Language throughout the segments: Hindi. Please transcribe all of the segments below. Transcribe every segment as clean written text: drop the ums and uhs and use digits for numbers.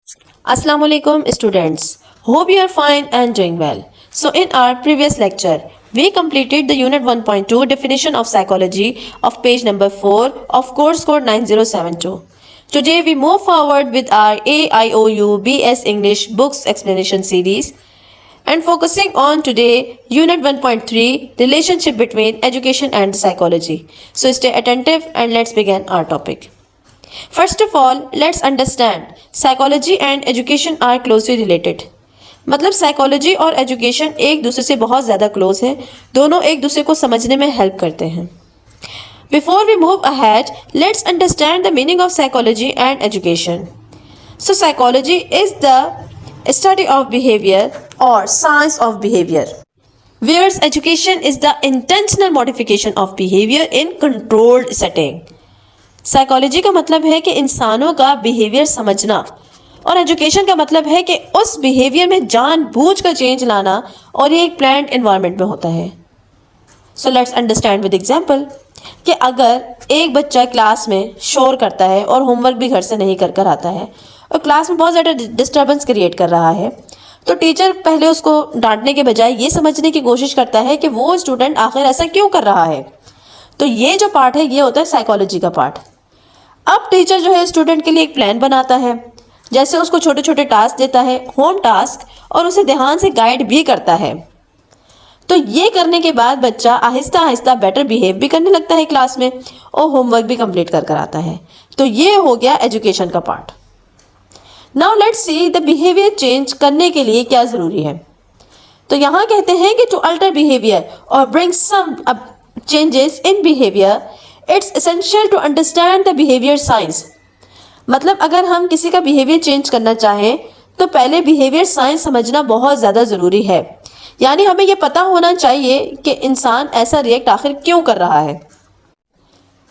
Assalamu alaikum students. Hope you are fine and doing well. So in our previous lecture, we completed the unit 1.2 definition of psychology of page number 4 of course code 9072. Today we move forward with our AIOU BS English books explanation series and focusing on today unit 1.3 relationship between education and psychology. So stay attentive and let's begin our topic. First of all, let's understand psychology and education are closely related. मतलब साइकोलॉजी और एजुकेशन एक दूसरे से बहुत ज़्यादा क्लोज है, दोनों एक दूसरे को समझने में हेल्प करते हैं. Before we move ahead, let's understand the meaning of psychology and education. So psychology is the study of behavior or science of behavior, whereas education is the intentional modification of behavior in controlled setting. Psychology का मतलब है कि इंसानों का बिहेवियर समझना और एजुकेशन का मतलब है कि उस बिहेवियर में जानबूझ कर चेंज लाना और ये एक प्लान्ड एनवायरनमेंट में होता है. So let's understand with example कि अगर एक बच्चा क्लास में शोर करता है और होमवर्क भी घर से नहीं कर कर आता है और क्लास में बहुत ज़्यादा डिस्टर्बेंस क्रिएट कर रहा है, तो टीचर पहले उसको डांटने के बजाय ये समझने की कोशिश करता है कि वो स्टूडेंट आखिर ऐसा क्यों कर रहा है. तो ये जो पार्ट है ये होता है साइकोलॉजी का पार्ट. अब टीचर जो है स्टूडेंट के लिए एक प्लान बनाता है, जैसे उसको छोटे छोटे टास्क देता है, होम टास्क, और उसे ध्यान से गाइड भी करता है. तो ये करने के बाद बच्चा आहिस्ता आहिस्ता बेटर बिहेव भी करने लगता है क्लास में और होमवर्क भी कंप्लीट कर आता है. तो ये हो गया एजुकेशन का part. Now let's see the behaviour change करने के लिए क्या जरूरी है. तो यहाँ कहते हैं कि टू अल्टर बिहेवियर और bring some changes in behaviour it's essential to understand the behaviour science. मतलब अगर हम किसी का बिहेवियर चेंज करना चाहें तो पहले बिहेवियर साइंस समझना बहुत ज़्यादा ज़रूरी है. यानी हमें यह पता होना चाहिए कि इंसान ऐसा रिएक्ट आखिर क्यों कर रहा है.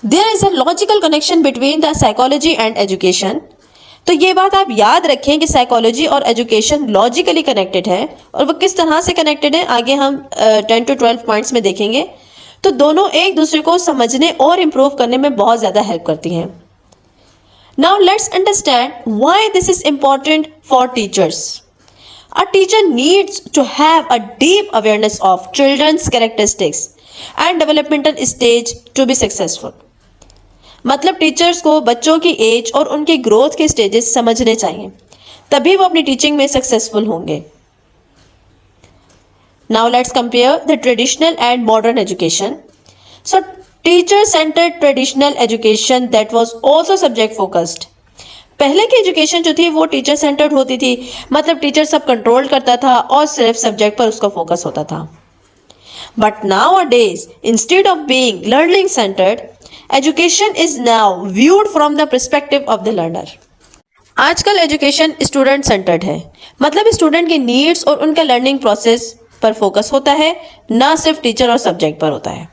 There is a logical connection between the psychology and education. तो ये बात आप याद रखें कि साइकोलॉजी और एजुकेशन लॉजिकली कनेक्टेड है, और वो किस तरह से कनेक्टेड है आगे हम 10 to 12 पॉइंट्स में देखेंगे. तो दोनों एक दूसरे को समझने और इम्प्रूव करने में बहुत ज़्यादा हेल्प करती हैं. Now let's understand why this is important for teachers. A teacher needs to have a deep awareness of children's characteristics and developmental stage to be successful. मतलब टीचर्स को बच्चों की एज और उनके ग्रोथ के स्टेजेस समझने चाहिए, तभी वो अपनी टीचिंग में सक्सेसफुल होंगे. Now let's compare the traditional and modern education. So teacher-centered traditional education that was also subject focused. पहले की एजुकेशन जो थी वो टीचर सेंटर्ड होती थी, मतलब टीचर सब कंट्रोल करता था और सिर्फ सब्जेक्ट पर उसका फोकस होता था. But nowadays instead of being learning centered, education is now viewed from the perspective of the learner. आजकल एजुकेशन स्टूडेंट सेंटर्ड है, मतलब स्टूडेंट के नीड्स और उनका लर्निंग प्रोसेस पर फोकस होता है, ना सिर्फ टीचर और सब्जेक्ट पर होता है.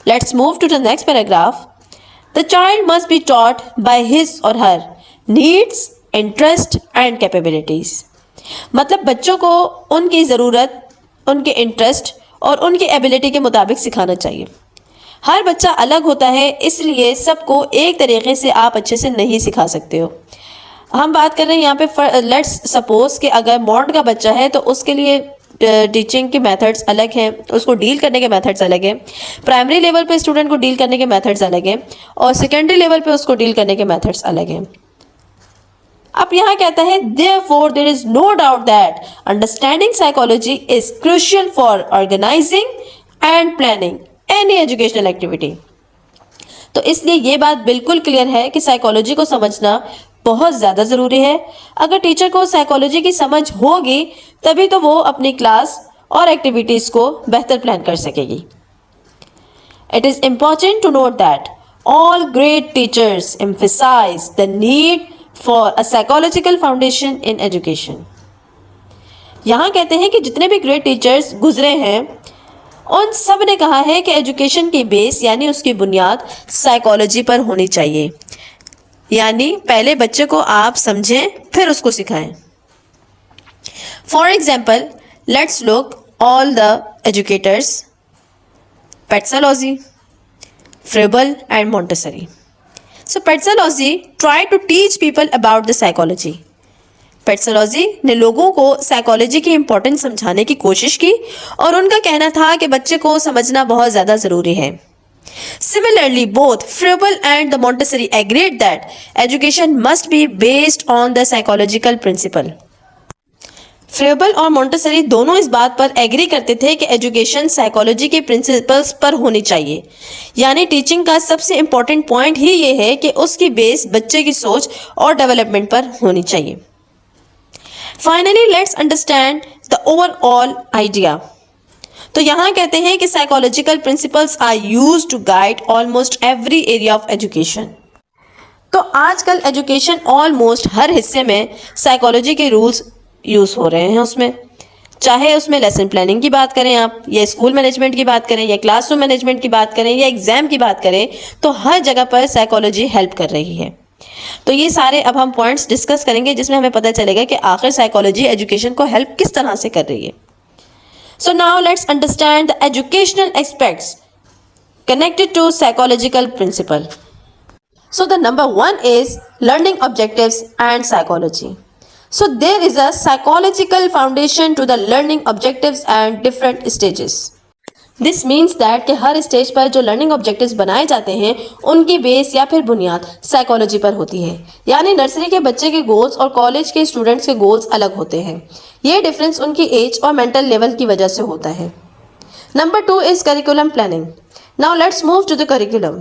Let's move to the next paragraph. The child must be taught by his or her needs, interest and capabilities. मतलब बच्चों को उनकी ज़रूरत, उनके इंटरेस्ट और उनकी एबिलिटी के मुताबिक सिखाना चाहिए. हर बच्चा अलग होता है, इसलिए सबको एक तरीके से आप अच्छे से नहीं सिखा सकते हो. हम बात कर रहे हैं यहाँ पे लेट्स सपोज कि अगर मॉडर्न का बच्चा है तो उसके लिए टीचिंग के मेथड्स अलग हैं, उसको डील करने के मेथड्स अलग हैं. प्राइमरी लेवल पे स्टूडेंट को डील करने के मेथड्स अलग हैं और सेकेंडरी लेवल पे उसको डील करने के मेथड्स अलग हैं. अब यहाँ कहता है therefore there is no doubt that understanding psychology is crucial for organizing and planning any educational activity. तो इसलिए ये बात बिल्कुल क्लियर है कि साइकोलॉजी को समझना बहुत ज़्यादा ज़रूरी है. अगर टीचर को साइकोलॉजी की समझ होगी तभी तो वो अपनी क्लास और एक्टिविटीज़ को बेहतर प्लान कर सकेगी. It is important to note that all great teachers emphasise the need for a psychological foundation in education. यहाँ कहते हैं कि जितने भी ग्रेट टीचर्स गुजरे हैं उन सब ने कहा है कि एजुकेशन की बेस यानी उसकी बुनियाद साइकोलॉजी पर होनी चाहिए. यानी पहले बच्चे को आप समझें फिर उसको सिखाएं. For example let's look all the educators, Pestalozzi, Froebel and Montessori. So Petzolozzi tried to teach people about the psychology. Pestalozzi ने लोगों को साइकोलॉजी की इंपॉर्टेंस समझाने की कोशिश की और उनका कहना था कि बच्चे को समझना बहुत ज्यादा जरूरी है. Similarly, both Froebel and the Montessori agreed that education must be based on the psychological principle. फ्रेबल और मोंटेसरी दोनों इस बात पर एग्री करते थे कि एजुकेशन साइकोलॉजी के प्रिंसिपल्स पर होनी चाहिए. यानी टीचिंग का सबसे इम्पोर्टेंट पॉइंट ही ये है कि उसकी बेस बच्चे की सोच और डेवलपमेंट पर होनी चाहिए. Finally let's understand the overall idea. तो यहाँ कहते हैं कि psychological principles are used to guide almost every area of education. तो आजकल एजुकेशन ऑलमोस्ट हर हिस्से में साइकोलॉजी के रूल्स यूज हो रहे हैं. उसमें चाहे उसमें लेसन प्लानिंग की बात करें आप, या स्कूल मैनेजमेंट की बात करें, या क्लासरूम मैनेजमेंट की बात करें, या एग्जाम की बात करें, तो हर जगह पर साइकोलॉजी हेल्प कर रही है. तो ये सारे अब हम पॉइंट्स डिस्कस करेंगे जिसमें हमें पता चलेगा कि आखिर साइकोलॉजी एजुकेशन को हेल्प किस तरह से कर रही है. So now let's understand the educational aspects connected to psychological principle. So the number 1 is learning objectives and psychology. So there is a psychological foundation to the learning objectives and different stages. This means that कि हर स्टेज पर जो लर्निंग ऑब्जेक्टिव्स बनाए जाते हैं उनकी बेस या फिर बुनियाद साइकोलॉजी पर होती है. यानी नर्सरी के बच्चे के गोल्स और कॉलेज के स्टूडेंट्स के गोल्स अलग होते हैं. ये डिफरेंस उनकी एज और मेंटल लेवल की वजह से होता है. Number 2 is curriculum planning. Now let's move to the curriculum.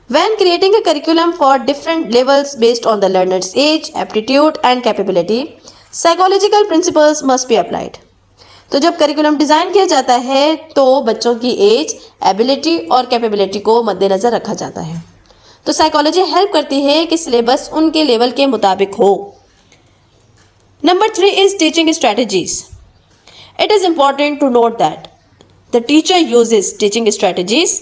When creating a curriculum for different levels based on the learner's age, aptitude and capability, psychological principles must be applied. तो जब करिकुलम डिज़ाइन किया जाता है तो बच्चों की एज, एबिलिटी और कैपेबिलिटी को मद्देनज़र रखा जाता है. तो साइकोलॉजी हेल्प करती है कि सिलेबस उनके लेवल के मुताबिक हो. Number 3 is teaching strategies. It is important to note that the teacher uses teaching strategies,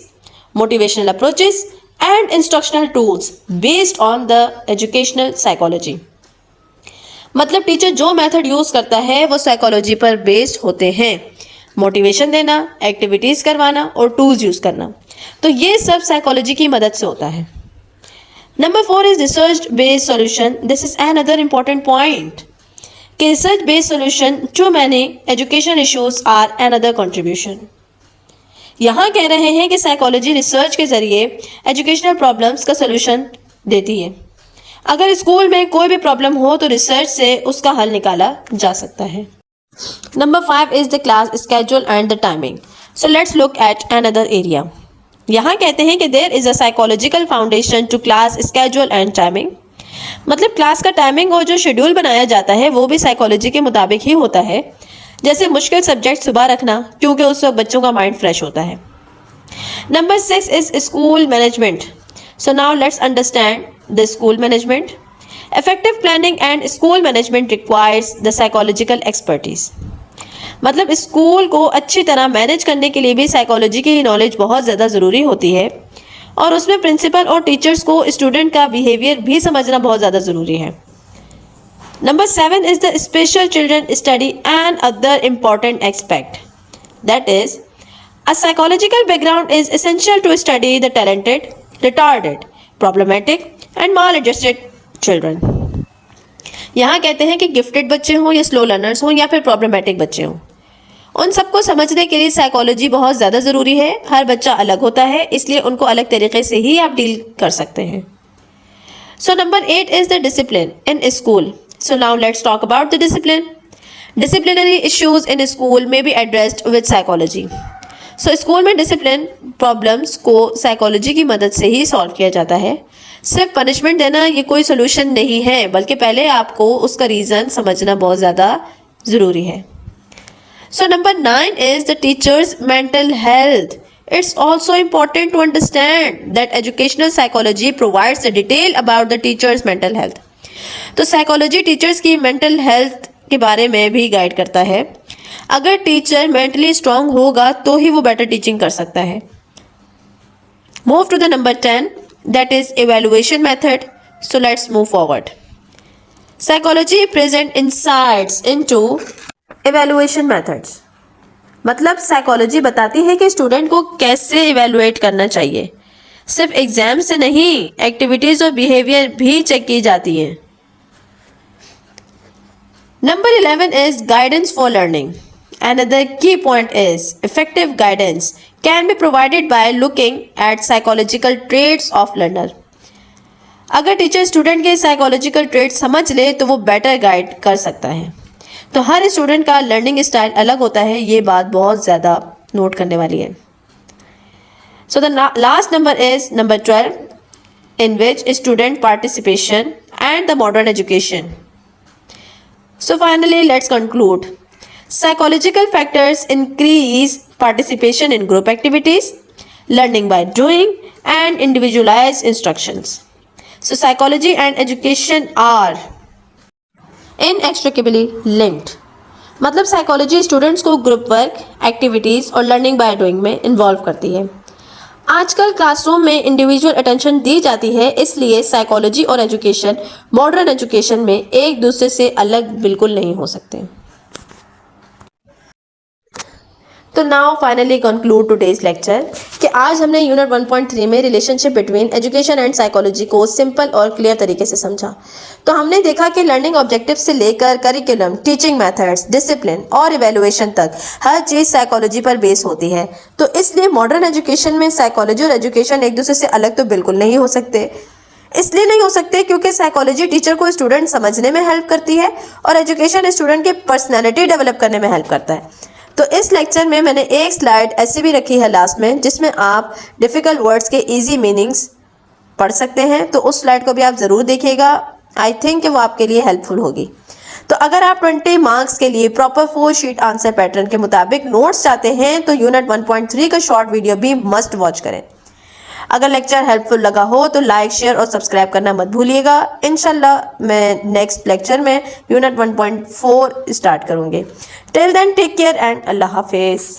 motivational approaches and instructional tools based on the educational psychology. मतलब टीचर जो मेथड यूज करता है वो साइकोलॉजी पर बेस्ड होते हैं. मोटिवेशन देना, एक्टिविटीज करवाना और टूल्स यूज करना, तो ये सब साइकोलॉजी की मदद से होता है. Number 4 is research based solution. This is another important point कि research based solution to many education issues are another contribution. यहाँ कह रहे हैं कि साइकोलॉजी रिसर्च के जरिए एजुकेशनल प्रॉब्लम्स का सलूशन देती है. अगर स्कूल में कोई भी प्रॉब्लम हो तो रिसर्च से उसका हल निकाला जा सकता है. Number 5 is the class schedule and the timing. So let's look at another area. यहाँ कहते हैं कि there is a psychological foundation to class schedule and timing. मतलब क्लास का टाइमिंग और जो शेड्यूल बनाया जाता है वो भी साइकोलॉजी के मुताबिक ही होता है. जैसे मुश्किल सब्जेक्ट सुबह रखना क्योंकि उस वक्त बच्चों का माइंड फ्रेश होता है. Number 6 is school management. So now let's understand the school management. Effective planning and school management requires the psychological expertise. मतलब स्कूल को अच्छी तरह मैनेज करने के लिए भी साइकोलॉजी की नॉलेज बहुत ज़्यादा ज़रूरी होती है और उसमें प्रिंसिपल और टीचर्स को स्टूडेंट का बिहेवियर भी समझना बहुत ज़्यादा ज़रूरी है. Number 7 is the special children study and other important aspect. That is, a psychological background is essential to study the talented, retarded, problematic and maladjusted children. यहाँ कहते हैं कि गिफ्टेड बच्चे हों या स्लो लर्नर्स हों या फिर प्रॉब्लमेटिक बच्चे हों, उन सबको समझने के लिए साइकोलॉजी बहुत ज़्यादा ज़रूरी है. हर बच्चा अलग होता है इसलिए उनको अलग तरीके से ही आप डील कर सकते हैं. So number 8 is the discipline in school. So now let's talk about the discipline. Disciplinary issues in school may be addressed with psychology. So school में डिसिप्लिन प्रॉब्लम्स को साइकोलॉजी की मदद से ही सॉल्व किया जाता है. सिर्फ पनिशमेंट देना ये कोई सोल्यूशन नहीं है, बल्कि पहले आपको उसका रीज़न समझना बहुत ज़्यादा ज़रूरी है. So number 9 is the teacher's mental health. It's also important to understand that educational psychology provides the detail about the teacher's mental health. तो साइकोलॉजी टीचर्स की मेंटल हेल्थ के बारे में भी गाइड करता है. अगर टीचर मेंटली स्ट्रांग होगा तो ही वो बेटर टीचिंग कर सकता है. Move to the number 10 that is evaluation method. So let's move forward. Psychology present insights into evaluation methods. मतलब साइकोलॉजी बताती है कि स्टूडेंट को कैसे इवैल्यूएट करना चाहिए. सिर्फ एग्जाम से नहीं, एक्टिविटीज और बिहेवियर भी चेक की जाती है। Number 11 is guidance for learning. Another key point is effective guidance can be provided by looking at psychological traits of learner. अगर टीचर स्टूडेंट के साइकोलॉजिकल ट्रेट समझ ले तो वो बेटर गाइड कर सकता है। तो हर स्टूडेंट का लर्निंग स्टाइल अलग होता है, ये बात बहुत ज़्यादा नोट करने वाली है। So the last number is number 12, in which student participation and the modern education. So finally, let's conclude. Psychological factors increase participation in group activities, learning by doing, and individualized instructions. So psychology and education are inextricably linked. मतलब साइकोलॉजी स्टूडेंट्स को ग्रुप वर्क, एक्टिविटीज़ और लर्निंग बाय डूइंग में इन्वॉल्व करती है। आजकल क्लासरूम में इंडिविजुअल अटेंशन दी जाती है, इसलिए साइकोलॉजी और एजुकेशन मॉडर्न एजुकेशन में एक दूसरे से अलग बिल्कुल नहीं हो सकते। तो now finally conclude today's lecture कि आज हमने यूनिट 1.3 में relationship between education and psychology को सिंपल और क्लियर तरीके से समझा। तो हमने देखा कि लर्निंग ऑब्जेक्टिव से लेकर करिकुलम, टीचिंग मेथड्स, डिसिप्लिन और इवैल्यूएशन तक हर चीज़ साइकोलॉजी पर बेस होती है। तो इसलिए मॉडर्न एजुकेशन में साइकोलॉजी और एजुकेशन एक दूसरे से अलग तो बिल्कुल नहीं हो सकते। इसलिए नहीं हो सकते क्योंकि साइकोलॉजी टीचर को स्टूडेंट समझने में हेल्प करती है और एजुकेशन स्टूडेंट की पर्सनैलिटी डेवलप करने में हेल्प करता है। तो इस लेक्चर में मैंने एक स्लाइड ऐसी भी रखी है लास्ट में, जिसमें आप डिफ़िकल्ट वर्ड्स के इजी मीनिंग्स पढ़ सकते हैं। तो उस स्लाइड को भी आप ज़रूर देखिएगा, आई थिंक कि वो आपके लिए हेल्पफुल होगी। तो अगर आप 20 मार्क्स के लिए प्रॉपर 4 शीट आंसर पैटर्न के मुताबिक नोट्स चाहते हैं तो यूनिट 1.3 का शॉर्ट वीडियो भी मस्ट वॉच करें। अगर लेक्चर हेल्पफुल लगा हो तो लाइक, शेयर और सब्सक्राइब करना मत भूलिएगा। इंशाल्लाह मैं नेक्स्ट लेक्चर में यूनिट 1.4 स्टार्ट करूँगी। Till then take care and अल्लाह हाफिज़।